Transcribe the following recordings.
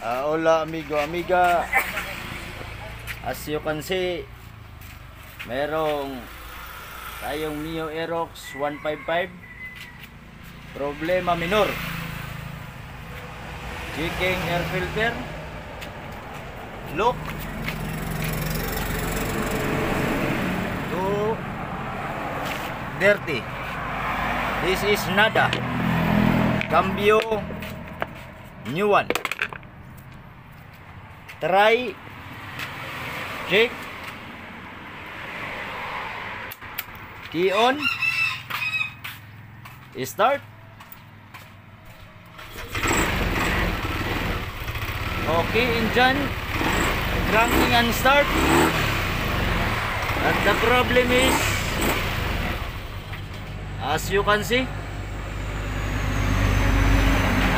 Hola amigo, amiga. As you can see, merong tayong Mio Aerox 155. Problema minor. Checking air filter. Look. Too dirty. This is nada. Cambio new one. Try, check, key on, start. Okay, engine cranking and start. And the problem is, as you can see,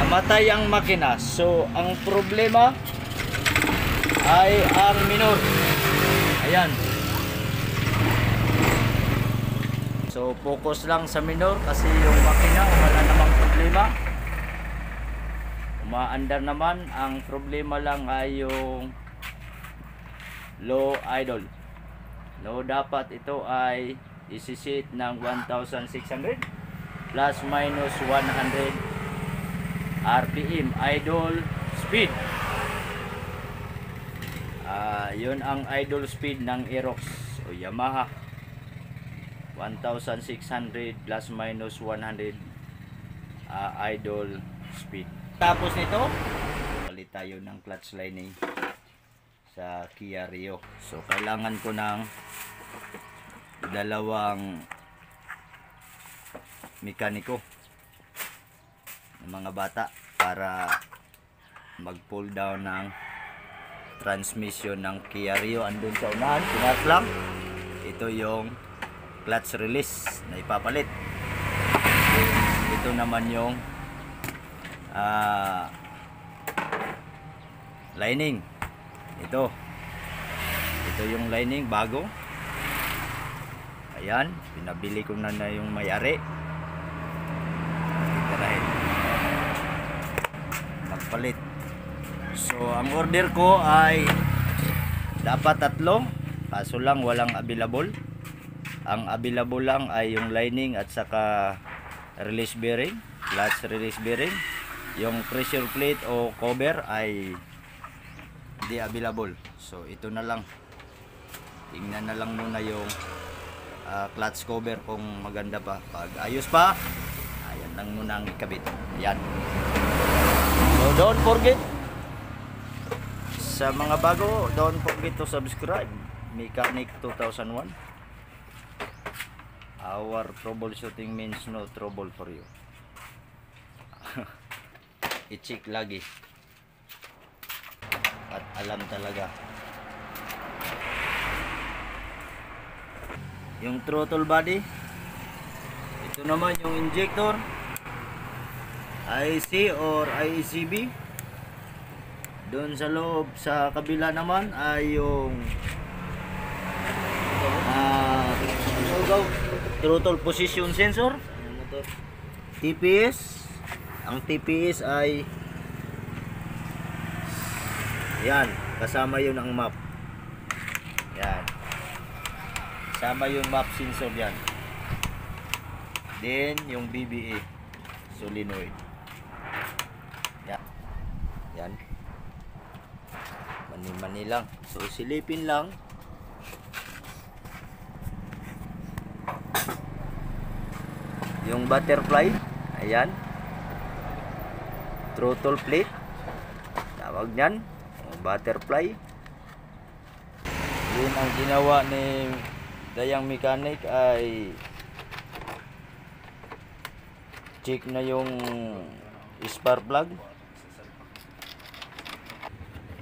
namatay ang makina. So ang problema ay ang minor. Ayan. So focus lang sa minor kasi yung makina wala namang problema. Umaandar naman. Ang problema lang ay yung low idle. No, dapat ito ay isisit ng 1,600 plus minus 100 RPM idle speed. Yun ang idle speed ng Aerox o Yamaha. 1,600 plus minus 100 idle speed. Tapos nito, palit tayo ng clutch lining sa Kia Rio. So kailangan ko ng dalawang mekaniko ng mga bata para mag pull down ng transmission ng Kia Rio. Andun sa unahan, pinat lang. Ito yung clutch release na ipapalit. Ito naman yung lining. Ito yung lining bago. Ayan, pinabili ko na yung may-ari. Magpalit. So ang order ko ay dapat 3, kaso lang walang available. Ang available lang ay yung lining at saka release bearing, clutch release bearing. Yung pressure plate o cover ay hindi available. So ito na lang, tingnan na lang muna yung clutch cover kung maganda pa. Pag ayos pa, ayan lang muna ang ikabit. Ayan. So don't forget, sa mga bago, don't forget to subscribe Mechanic 2001. Our troubleshooting means no trouble for you. I-check lagi at alam talaga. Yung throttle body, ito naman yung injector, IC or IECB. Doon sa loob, sa kabila naman ay yung throttle position sensor, TPS. Ang TPS ay yan, kasama yun ang map. Yan, kasama yung map sensor yan. Then yung BBA solenoid. Yan, yan. Mani-mani lang. So silipin lang. Yung butterfly, ayan. Throttle plate, tawag niyan, butterfly. Yun ang ginawa ni Dayang Mechanic ay check na yung spark plug.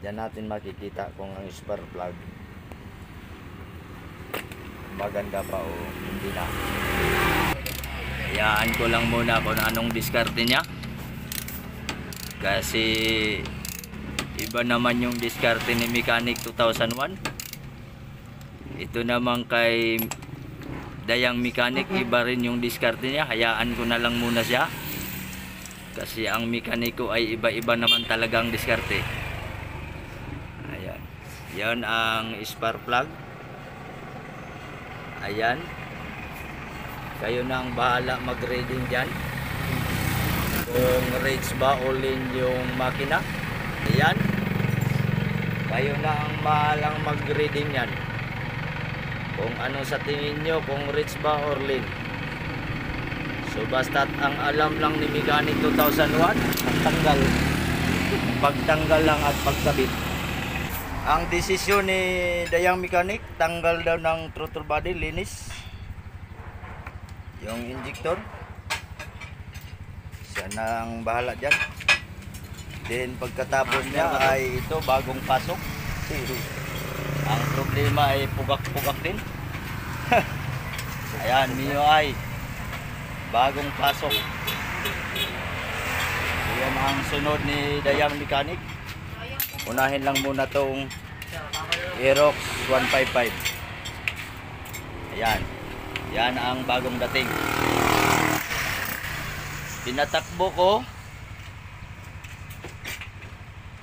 Diyan natin makikita kung ang spark plug maganda pa o hindi na. Hayaan ko lang muna kung anong diskarte niya, kasi iba naman yung diskarte ni Mechanic 2001. Ito naman kay Dayang Mechanic, iba rin yung diskarte niya. Hayaan ko na lang muna siya kasi ang mekaniko ay iba-iba naman talagang diskarte. Yan ang spark plug. Ayan. Kayo na ang bahala mag-reading dyan. Kung rates ba o lean yung makina. Ayan. Kayo na ang bahalang mag-reading yan. Kung ano sa tingin nyo, kung rates ba or lean. So basta't ang alam lang ni Mechanic 2001, pagtanggal. Pagtanggal lang at pagkabit. Ang desisyon ni Dayang Mechanic, tanggal daw ng throttle body, linis yung injector. Siya na ang bahala dyan. Then pagkatapos niya ay ito, bagong pasok. Ang problema ay pugak-pugak din. Ayan, MIUI, bagong pasok. Ayan ang sunod ni Dayang Mechanic. Unahin lang muna tong Aerox 155. Ayan. Yan ang bagong dating. Pinatakbo ko.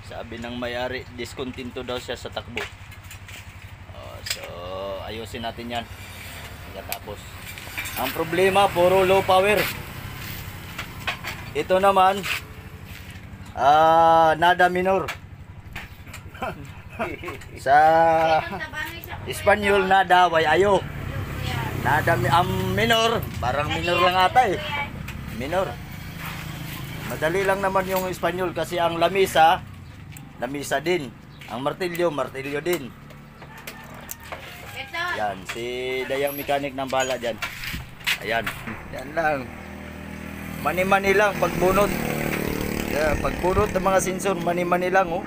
Sabi ng may-ari, discontinue daw siya sa takbo. So, ayusin natin yan. Pagkatapos. Ang problema, puro low power. Ito naman, nada minor. Sa Espanyol nada way ayo. Nada minor, parang minor lang ata eh. Minor. Madali lang naman yung Espanyol kasi ang lamisa, lamisa din. Ang martilyo, martilyo din. Yan, si Dayang Mechanic ng bala dyan. Ayan, yan lang. Mani-mani lang pagbunot. Pagbunot ng mga sensor, mani-mani lang oh.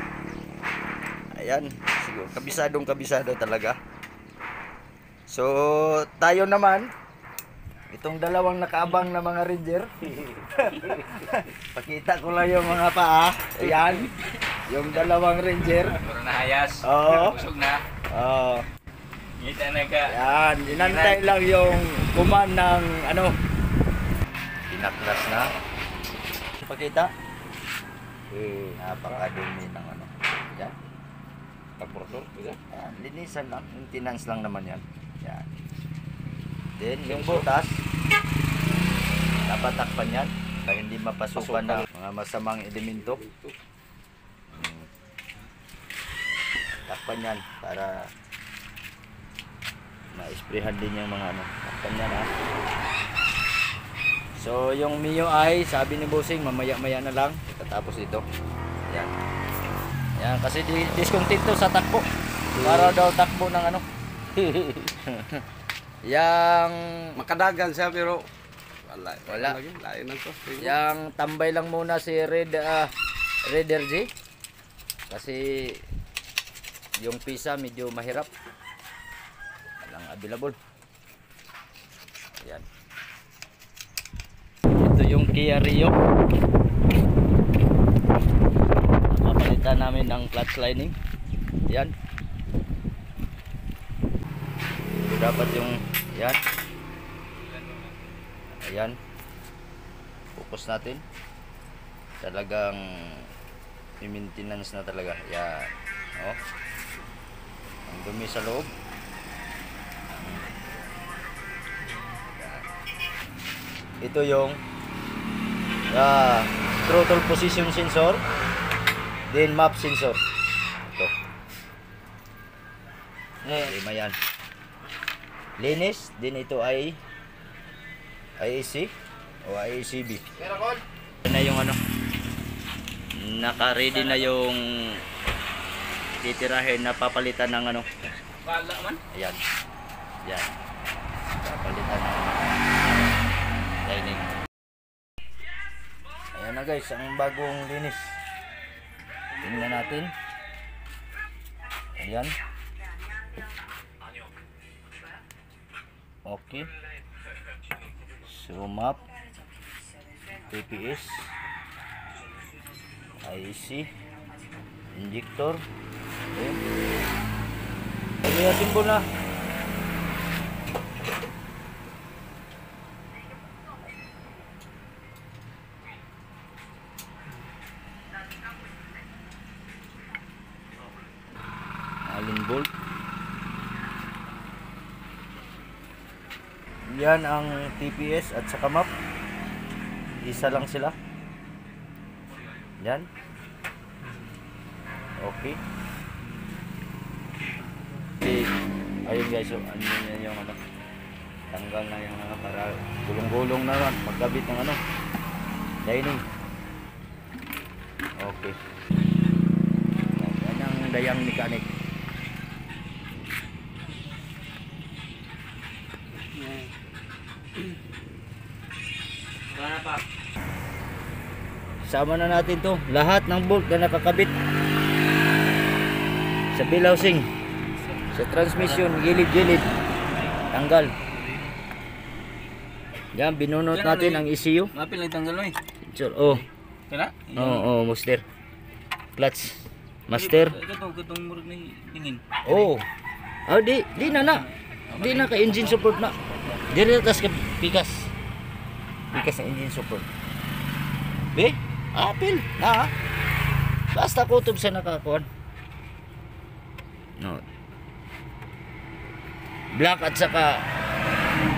Ayan, siguro kabisado talaga. So, tayo naman, itong dalawang nakaabang na mga Ranger. Pakita ko lang yung mga paa. Ayan, yung dalawang Ranger. Puro na hayas. Oo. Busog na. Oo. Ngita na ka. Ayan, inantay lang yung kuman ng ano. Pinaklas na. Pakita. Napakadumi ng ano. Ayan. Pagprosor, bisa? Ayan, linisan lang, maintenance lang naman yan. Yan. Then yung butas, dapat takpan yan para hindi mapasukan ng mga masamang elemento. Takpan yan para ma-sprayhan din yung mga ano. Takpan yan ha. So yung MIUI, sabi ni Bossing, mamaya-maya na lang katapos ito. Yan. Yan, kasi discontinue sa takbo. Para daw takbo ng ano. Yang Makadagan siya pero wala. Lain lang to. yang tambay lang muna si Raider G. Kasi yung pisa medyo mahirap. Walang available. Ayan. Ito yung Kia Rio. Papalitan namin ng clutch lining. Yan. Ito dapat yung yan. Ayan. Focus natin. Talagang i-maintenance na talaga. Yan. Oh. Ang dumi sa loob. Yan. Ito yung throttle position sensor. Then map sensor. Ito. Lima yan. Linis. Then ito ay IAC o IACB. Ito na yung ano. Naka-ready na yung titirahin na papalitan ng ano. Wala man. Ayan. Yan. Papalitan ng lining. Ayan na guys, ang bagong linis. Tingnan natin. Ayan. Okay. So map, TPS, IC, injector. Okay. Ano yung simbol na? Allen bolt. Yan ang TPS at saka map. Isa lang sila. Yan. Okay. Ayun guys, so ano yan yung ano. Tanggal na yung ano para gulong-gulong na naman magkabit ng ano. Lining. Okay. Yan ang dayang mechanic. Sama na natin to. Lahat ng bolt na nakakabit sa bill housing, sa transmission, gilid-gilid. Tanggal. Yan, binunot natin ang ECU. Mapil lang tanggal mo eh. Sure. Oh. Kaya? Oo, master. Clutch. Master. Katong murag na dingin. Oh. Oh, di na. Di na ka engine support na. Dire tas ka pikas. Pikas ang engine support. Be? Apil. Na. Basta kutob sa nakakuan. No. Black at saka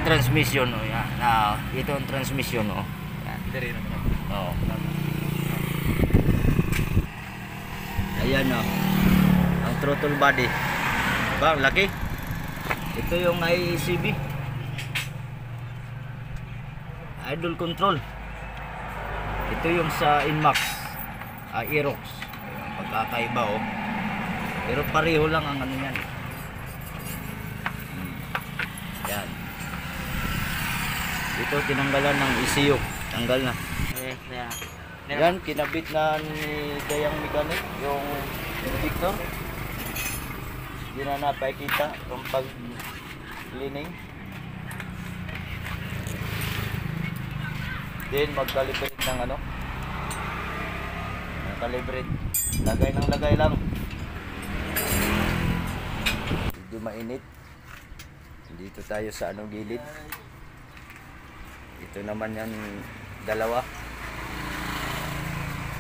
transmission oh, yan. Na, ito ang transmission oh. Yan. Dire na. Oo. Ayan o. Ang throttle body. Ba, laki. Ito yung IECB. Idle control. Ito yung sa Inmax. Aerox. Ayan, pagkakaiba o. Pero pareho lang ang ano yan. Yan. Ito tinanggalan ng ECU. Tanggal na. Yan, kinabit na ni Dayang Mechanic yung Victor. Hindi na napakita yung pag-cleaning. Then mag-calibrate ng ano. Calibrate. Lagay ng lagay lang. Hindi mainit. Dito tayo sa ano gilid. Ito naman yan dalawa.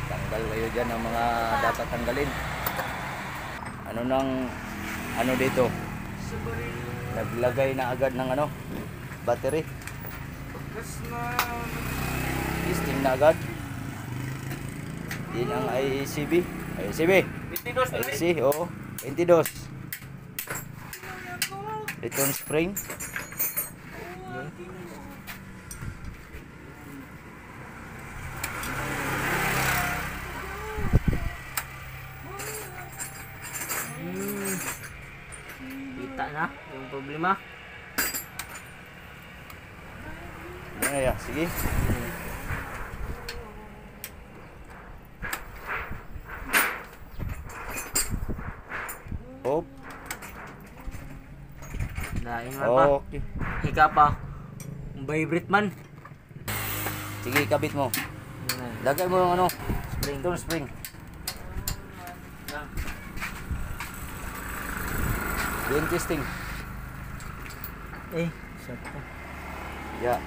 Tanggal kayo dyan ang mga dapat tanggalin. Ano nang ano dito? Naglagay na agad ng ano? Battery. Testing na agad. Din ang IECB. IECB. IEC, oo. 22. Return spring. Kita na yung problema. Ano ya? Sige. Hop. Lain man pa. Okay. Hika pa. Vibrate man. Sige, kabit mo. Lagay mo yung ano? Spring. Return spring. Then testing. Sakto. Yeah.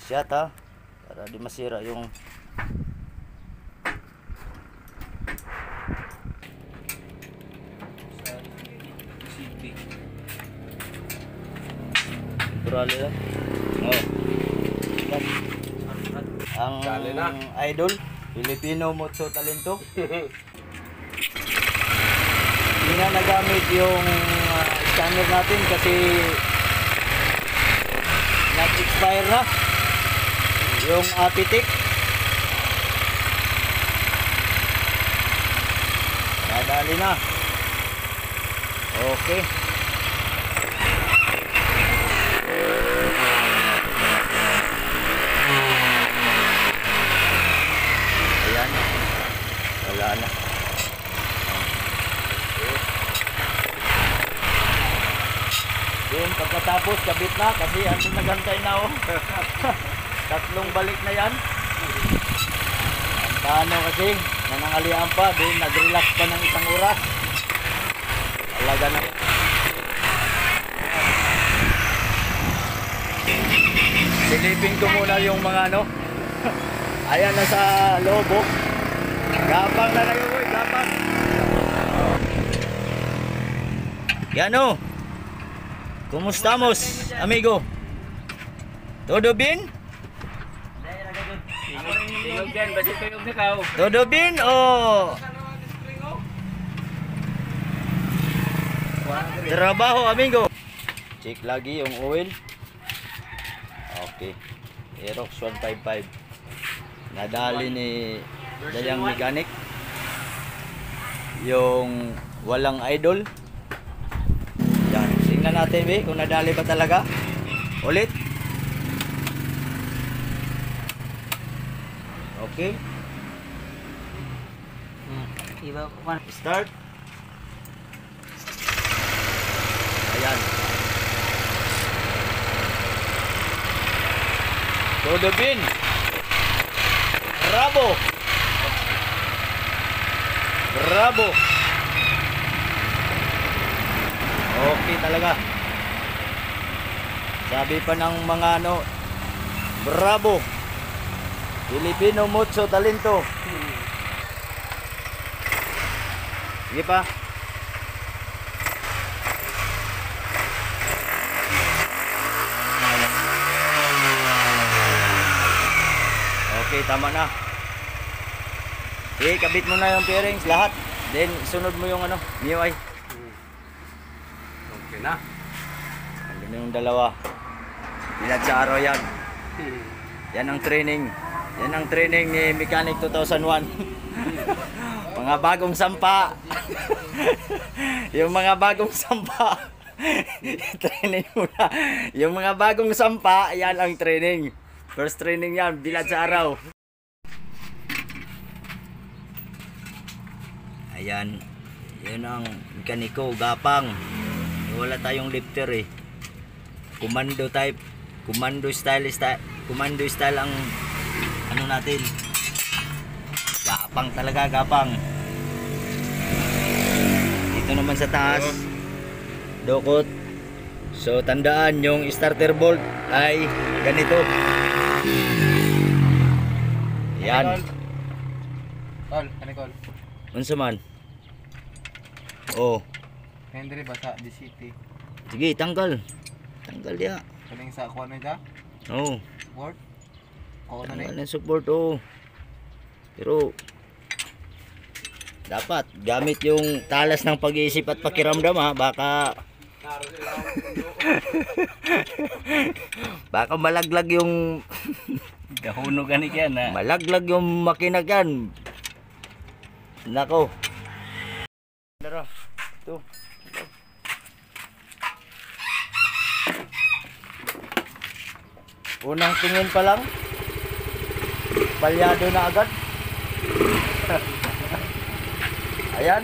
Shot ha. Para di masira yung temporary lang. Oh. Ang Dali na. idol, Filipino Motso Talento. Hindi na nagamit yung scanner natin kasi nag-expire na yung Apitic. Nadali na. Okay. Ayan. Wala na. Then pagkatapos kabit na kasi ano nagantay na oh. Tatlong balik na yan. Ang paano kasi nanangalian pa, then nag-relax pa ng isang oras. Alaga na. Silipin ko muna yung mga ano Ayan na sa loob, oh. Gapang na kayo, boy. Gapang. Yan, oh. Kumustamos, amigo? Todo bien? Tingog dyan, basit ko yung nakaw. Todo bien o trabaho, amigo? Check lagi yung oil. Okay. Aerox 155. Nadali ni Dayang Mechanic. Yung walang idol. Yan. Tingnan natin, be, kung nadali ba talaga. Ulit. Okay. Iba pa. Start. Ayan. Todo bien. Bravo. Bravo. Okay talaga. Sabi pa ng mga ano, bravo. Filipino mucho talento. Sige pa. Okay, tama na. Okay, kabit mo na yung bearings lahat. Then sunod mo yung ano, MIUI. Okay na. Ano yung dalawa? Bilad sa araw yan. Yan ang training. Yan ang training ni Mechanic 2001. Mga bagong sampa. Yung mga bagong sampa. Training muna. Yung mga bagong sampa, yan ang training. First training yan, bilad sa araw. Ayan. Yun ang mekaniko, gapang. Wala tayong lifter eh. Commando type. Commando style ang ano natin. Gapang talaga, gapang. Dito naman sa taas, dokot. So tandaan, yung starter bolt ay ganito. Yan. Tol, kanikol. Unsa man? Oh, Henry ba sa the city? sige, tanggal. Tanggal dia. Kaning sa kuha na ita? Oh, Word? Kuha na tanggal ng support, oh. Pero dapat gamit yung talas ng pag-iisip at pakiramdam, ha. Baka baka malaglag yung Gahunog ka ni yan, ha? malaglag yung makina yan. Nako. Dara. Ito. Unang tingin pa lang, palyado na agad. Ayan.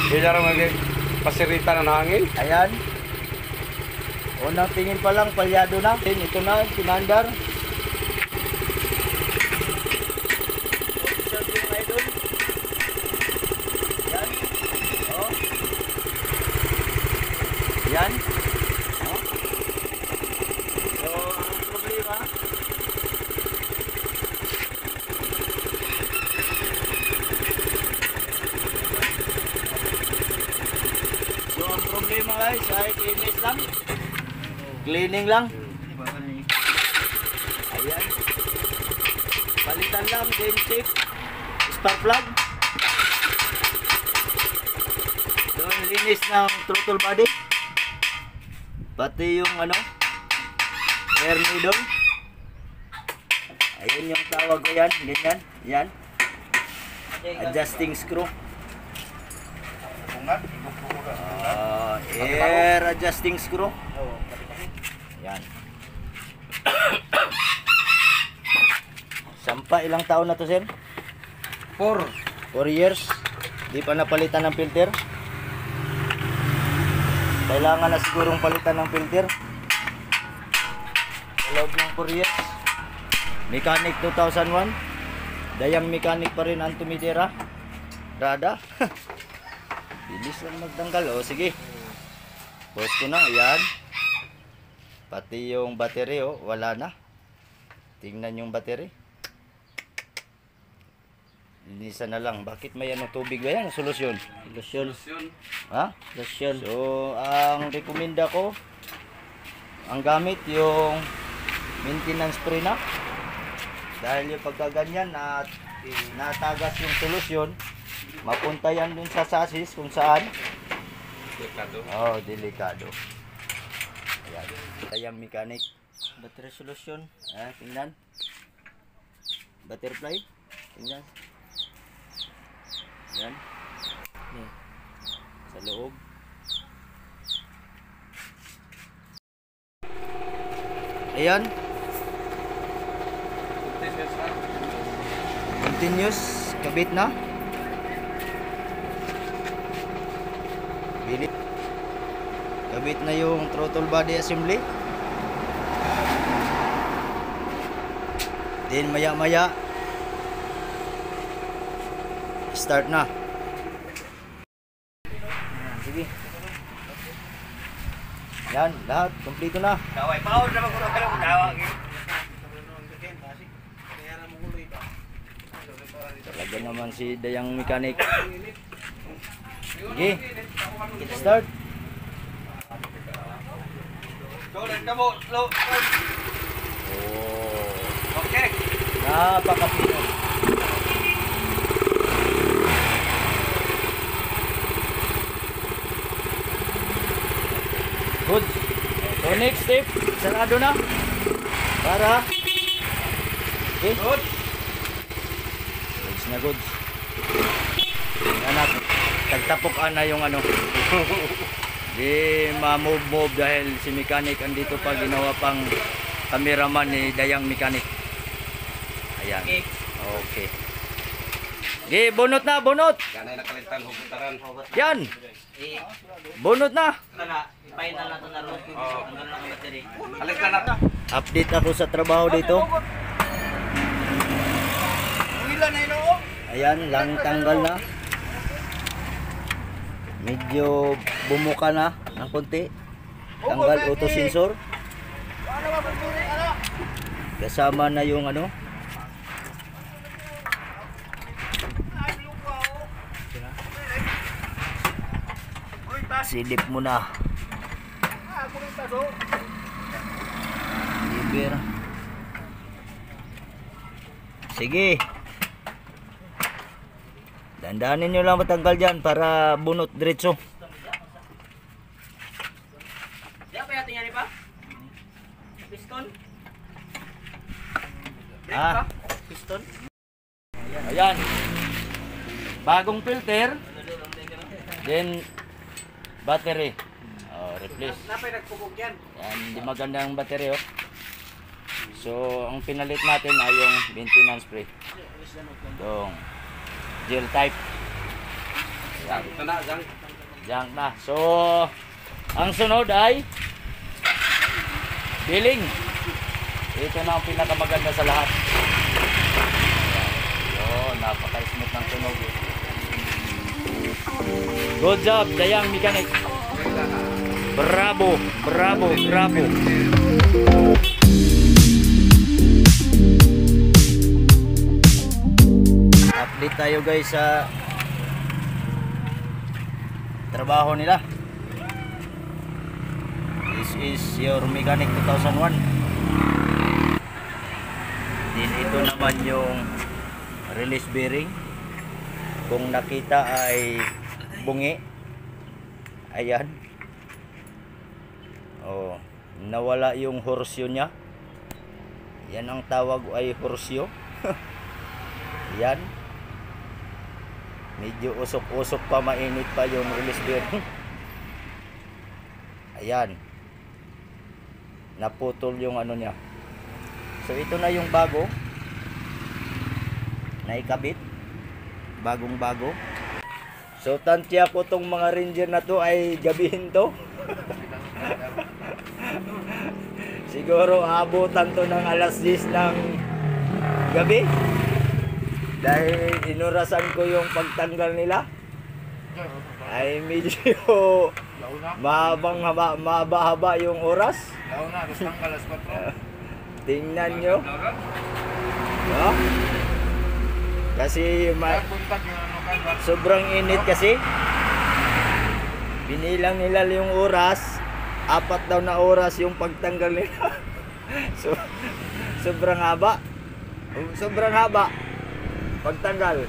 Hindi na rin pasirita na hangin. Ayan. Unang tingin pa lang, palyado na. Ito na, pinandar. Observe yung idol. Yan. Oh. Yan. Oh. So, ang problema, guys ay cleaning lang. Cleaning lang. Ayan. Palitan lang din tape, spark plug. Doon linis ng throttle body. Pati yung ano, air needle. Ayun yung tawag ko yan. Ganyan. Yan. Adjusting screw. Air adjusting screw. Yan. Sampa, ilang taon na to, sir? 4 years. Di pa napalitan ng filter. Kailangan na sigurong palitan ng filter. Sa loob ng 4 years. Mechanic 2001. Dayang Mechanic pa rin ang tumitira. Rada. Bilis lang magtanggal. O sige. Post ko na. Ayan. Pati yung battery, oh, wala na. Tingnan yung battery. Linisan na lang. Bakit may ano, tubig ba yan? Solusyon. Lotion. Ha? Lotion. So, ang rekomenda ko, ang gamit yung maintenance spray na. Dahil yung pagkaganyan na natagas yung solusyon, mapunta yan dun sa sasis kung saan. Delikado. Oh, delikado. Ayan. Tayang mechanic. Battery solution. Tingnan. Butterfly. Tingnan. Yan. Yan. Sa loob. Ayan. Continuous. Kabit na. Bilit. Kabit na yung throttle body assembly. Then maya maya start na. Sige. Yan, lahat kumpleto na. Kaway paon na magkuno kayo dawa. Talaga naman si Dayang mechanic. Sige. Start. Oh. Okay. Napakapino. Good. So next step, sarado na. Para. Okay. Good. Goods na goods. Yan na. Tagtapukan na yung ano. Di ma-move dahil si mechanic andito pa, ginawa pang cameraman ni Dayang mechanic. Ayan. Okay. Di, bunot na, bunot. Ganay nakalitan hugutaran. Yan. Bunot na. Kana final na to na ro. Ang lang ang battery. Alis na nato. Update ako sa trabaho dito. Ayan, lang tanggal na. Medyo bumuka na ng konti. Tanggal auto sensor. Kasama na yung ano. Silip mo na. Liber. Sige. Dandanin nyo lang matanggal dyan para bunot diretso. Di apa yatin yan pa? Piston. Ah, Piston. ayan. Bagong filter. Then battery. Oh, replace. Napay nagpugog yan. Yan, hindi maganda ang battery oh. So, ang pinalit natin ay yung maintenance spray. Yung gel type. Yan, Ito na, Zang. junk na. So, ang sunod ay billing. Ito na ang pinakamaganda sa lahat. Yan. Napaka-smooth ng tunog. Good job, Dayang mechanic. Bravo, bravo, bravo. Update tayo guys sa trabaho nila. This is your mechanic 2001. Din ito naman yung release bearing. Kung nakita ay bungi. Ayan. Oh, nawala yung horseshoe niya. Yan ang tawag ay horseshoe. Yan. Medyo usok-usok pa, mainit pa yung release bearing. Ayan. Naputol yung ano niya. So ito na yung bago. Naikabit. Bagong bago. So tansya ko tong mga Ranger na to ay gabihin to. Siguro abutan to ng alas 10 ng gabi. Dahil inurasan ko yung pagtanggal nila. Ay medyo mahaba yung oras. Tingnan nyo. No? Kasi sobrang init kasi. Binilang nila yung oras. 4 daw na oras yung pagtanggal nila. So, sobrang haba. Sobrang haba. Pagtanggal.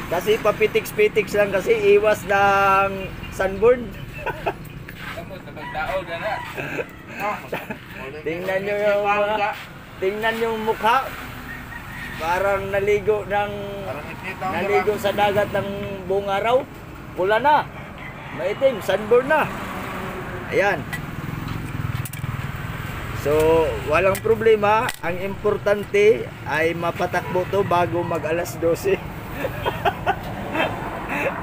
Kasi papitiks-pitiks lang kasi iwas ng sunburn. Tingnan yung mukha. Parang naligo sa dagat ng buong araw. Pula na. Maitim, sunburn na. Ayan. So, walang problema. Ang importante ay mapatakbo to bago mag 12:00.